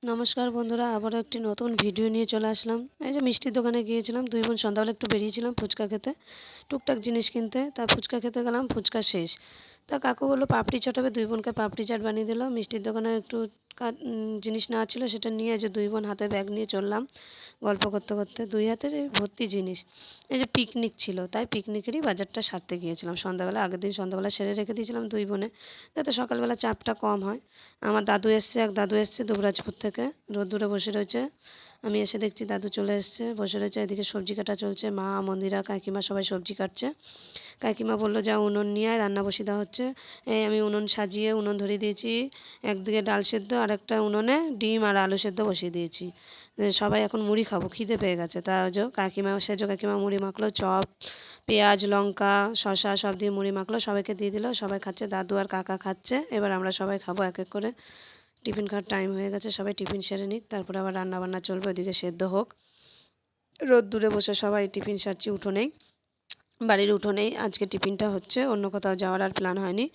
নমস্কার বন্ধুরা, আবারও একটি নতুন ভিডিও নিয়ে চলে আসলাম। এই যে মিষ্টির দোকানে গিয়েছিলাম, দুই বোন সন্ধ্যাবেলা একটু বেরিয়েছিলাম ফুচকা খেতে, টুকটাক জিনিস কিনতে। তা ফুচকা খেতে গেলাম, ফুচকা শেষ। তা কাকু বললো পাপড়ি চাট হবে, দুই বোনকে পাপড়ি চাট বানিয়ে দিল। মিষ্টির দোকানে একটু জিনিস নেওয়া ছিল, সেটা নিয়ে যে দুই বোন হাতে ব্যাগ নিয়ে চললাম গল্প করতে করতে। দুই হাতের এই ভর্তি জিনিস। এই যে পিকনিক ছিল, তাই পিকনিকেরই বাজারটা সারতে গিয়েছিলাম সন্ধ্যাবেলা। আগের দিন সন্ধ্যাবেলা সেরে রেখে দিয়েছিলাম দুই বোনে, যাতে সকালবেলা চাপটা কম হয়। আমার দাদু এসছে, এক দাদু এসছে দুবরাজপুর থেকে, রোদ্দুরে বসে রয়েছে। আমি এসে দেখছি দাদু চলে এসছে, বসে রয়েছে। এদিকে সবজি কাটা চলছে, মা, মন্দিরা, কাকিমা সবাই সবজি কাটছে। কাকিমা বললো যা উনুন নিয়ে আয়, রান্না বসিয়ে দেওয়া হচ্ছে। এই আমি উনুন সাজিয়ে উনুন ধরিয়ে দিয়েছি। একদিকে ডাল সেদ্ধ, আর একটা উনুনে ডিম আর আলু সেদ্ধ বসিয়ে দিয়েছি। সবাই এখন মুড়ি খাবো, খিদে পেয়ে গেছে। তা যে কাকিমা, সেজো কাকিমা মুড়ি মাখলো, চপ, পেঁয়াজ, লঙ্কা, শসা সব দিয়ে মুড়ি মাখলো, সবাইকে দিয়ে দিল। সবাই খাচ্ছে, দাদু আর কাকা খাচ্ছে। এবার আমরা সবাই খাবো এক এক করে। টিফিন খাওয়ার টাইম হয়ে গেছে, সবাই টিফিন সেরে নিক, তারপরে আবার রান্না বান্না চলবে, ওদিকে সেদ্ধ হোক। রোদ্দুরে বসে সবাই টিফিন সারছি উঠোনেই, বাড়ির উঠোনেই আজকে টিফিনটা হচ্ছে, অন্য কোথাও যাওয়ার আর প্ল্যান হয়নি।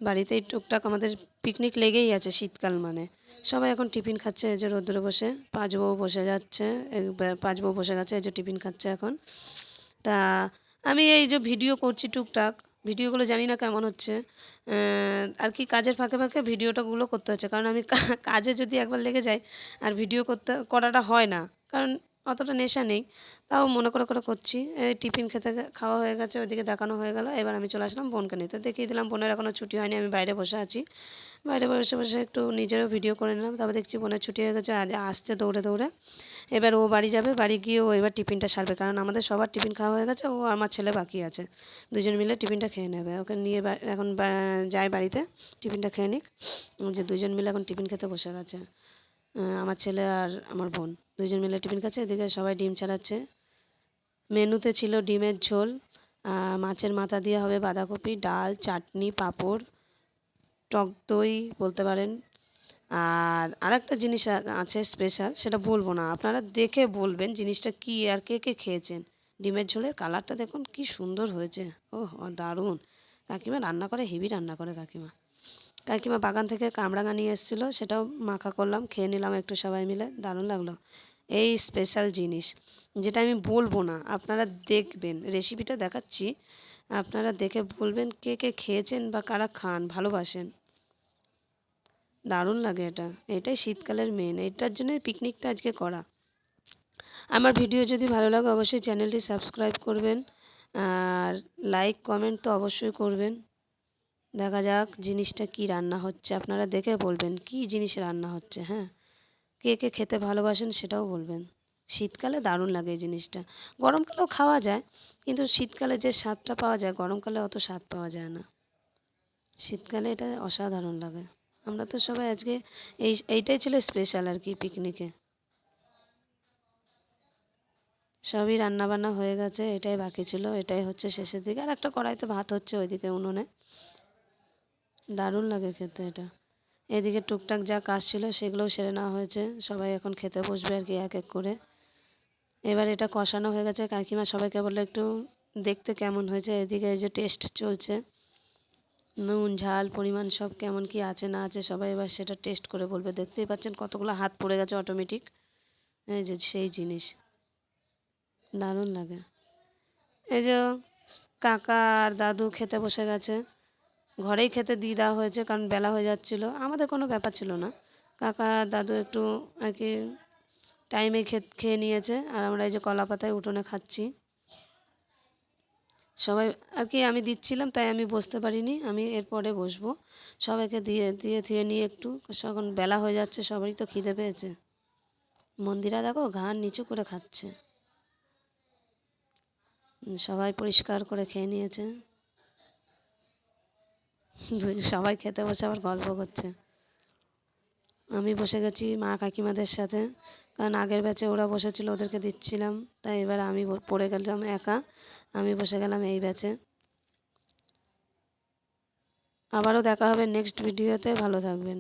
বাড়িতেই টুকটাক আমাদের পিকনিক লেগেই আছে শীতকাল মানে। সবাই এখন টিফিন খাচ্ছে, এই যে রোদ্দুরে বসে। পাঁচ বউ বসে যাচ্ছে, পাঁচ বউ বসে গেছে, এই যে টিফিন খাচ্ছে এখন। তা আমি এই যে ভিডিও করছি টুকটাক, ভিডিওগুলো জানি না কেমন হচ্ছে। আর কি কাজের ফাঁকে ফাঁকে ভিডিওটাগুলো করতে হচ্ছে, কারণ আমি কাজে যদি একবার লেগে যাই আর ভিডিও করাটা হয় না, কারণ অতটা নেশা নেই। তাও মনে করে করে করছি। এই টিফিন খাওয়া হয়ে গেছে, ওইদিকে দেখানো হয়ে গেল। এবার আমি চলে আসলাম বোনকে নিতে, দেখিয়ে দিলাম বোনের এখনও ছুটি হয়নি, আমি বাইরে বসে আছি। বাইরে বসে বসে একটু নিজেরও ভিডিও করে নিলাম। তারপর দেখছি বোনের ছুটি হয়ে গেছে, আজ আসছে দৌড়ে দৌড়ে। এবার ও বাড়ি যাবে, বাড়ি গিয়ে ও এবার টিফিনটা সারবে, কারণ আমাদের সবার টিফিন খাওয়া হয়ে গেছে, ও আমার ছেলে বাকি আছে। দুজন মিলে টিফিনটা খেয়ে নেবে। ওকে নিয়ে এখন যাই বাড়িতে, টিফিনটা খেয়ে নিক। যে দুজন মিলে এখন টিফিন খেতে বসে গেছে। আমার ছেলে আর আমার বোন দুজন মিলে টিফিন খাচ্ছে। এদিকে সবাই ডিম ছাড়াচ্ছে। মেনুতে ছিল ডিমের ঝোল, মাছের মাথা দিয়ে হবে বাঁধাকপি, ডাল, চাটনি, পাঁপড়, টক দই বলতে পারেন। আর আরেকটা জিনিস আছে স্পেশাল, সেটা বলবো না, আপনারা দেখে বলবেন জিনিসটা কী আর কে কে খেয়েছেন। ডিমের ঝোলের কালারটা দেখুন কি সুন্দর হয়েছে, ওহ দারুণ। কাকিমা রান্না করে, হেভি রান্না করে কাকিমা। কাকিমা বাগান থেকে কামরাঙা নিয়ে এসেছিলো, সেটাও মাখা করলাম, খেয়ে নিলাম একটু সবাই মিলে, দারুণ লাগলো। এই স্পেশাল জিনিস, যেটা আমি বলবো না, আপনারা দেখবেন, রেসিপিটা দেখাচ্ছি, আপনারা দেখে বলবেন কে কে খেয়েছেন বা কারা খান, ভালোবাসেন। দারুণ লাগে এটা, এটাই শীতকালের মেন, এটার জন্যই পিকনিকটা আজকে করা। আমার ভিডিও যদি ভালো লাগে অবশ্যই চ্যানেলটি সাবস্ক্রাইব করবেন, আর লাইক কমেন্ট তো অবশ্যই করবেন। দেখা যাক জিনিসটা কি রান্না হচ্ছে, আপনারা দেখে বলবেন কি জিনিস রান্না হচ্ছে। হ্যাঁ, কে কে খেতে ভালোবাসেন সেটাও বলবেন। শীতকালে দারুণ লাগে এই জিনিসটা। গরমকালেও খাওয়া যায়, কিন্তু শীতকালে যে স্বাদটা পাওয়া যায় গরমকালে অত স্বাদ পাওয়া যায় না। শীতকালে এটা অসাধারণ লাগে। আমরা তো সবাই আজকে এইটাই ছিল স্পেশাল আর কি পিকনিকে। সবই রান্নাবান্না হয়ে গেছে, এটাই বাকি ছিল, এটাই হচ্ছে শেষের দিকে। আর একটা কড়াইতে ভাত হচ্ছে ওইদিকে উনুনে, দারুণ লাগে খেতে এটা। এদিকে টুকটাক যা কাজ ছিল সেগুলোও সেরে নেওয়া হয়েছে, সবাই এখন খেতে বসবে আর কি এক এক করে। এবার এটা কষানো হয়ে গেছে, কাকিমা সবাইকে বললো একটু দেখতে কেমন হয়েছে। এদিকে এই যে টেস্ট চলছে, নুন ঝাল পরিমাণ সব কেমন কি আছে না আছে সবাই এবার সেটা টেস্ট করে বলবে। দেখতেই পাচ্ছেন কতগুলো হাত পড়ে গেছে অটোমেটিক, এই যে সেই জিনিস, দারুণ লাগে। এই যে কাকা আর দাদু খেতে বসে গেছে, ঘরেই খেতে দিয়ে দেওয়া হয়েছে, কারণ বেলা হয়ে যাচ্ছিলো, আমাদের কোনো ব্যাপার ছিল না। কাকা আর দাদু একটু আর কি টাইমে খেয়ে নিয়েছে, আর আমরা এই যে কলা পাতায় উঠোনে খাচ্ছি সবাই আর কি। আমি দিচ্ছিলাম তাই আমি বসতে পারিনি, আমি এরপরে বসবো। সবাইকে দিয়ে দিয়ে ধুয়ে নিয়ে একটু, যখন বেলা হয়ে যাচ্ছে সবারই তো খিদে পেয়েছে। মন্দিরা দেখো ঘাড় নিচু করে খাচ্ছে। সবাই পরিষ্কার করে খেয়ে নিয়েছে। সবাই খেতে বসে আবার গল্প করছে। আমি বসে গেছি মা কাকিমাদের সাথে, কারণ আগের ব্যাচে ওরা বসেছিল, ওদেরকে দিচ্ছিলাম, তাই এবার আমি পড়ে গেলাম একা, আমি বসে গেলাম এই ব্যাচে। আবারও দেখা হবে নেক্সট ভিডিওতে, ভালো থাকবেন।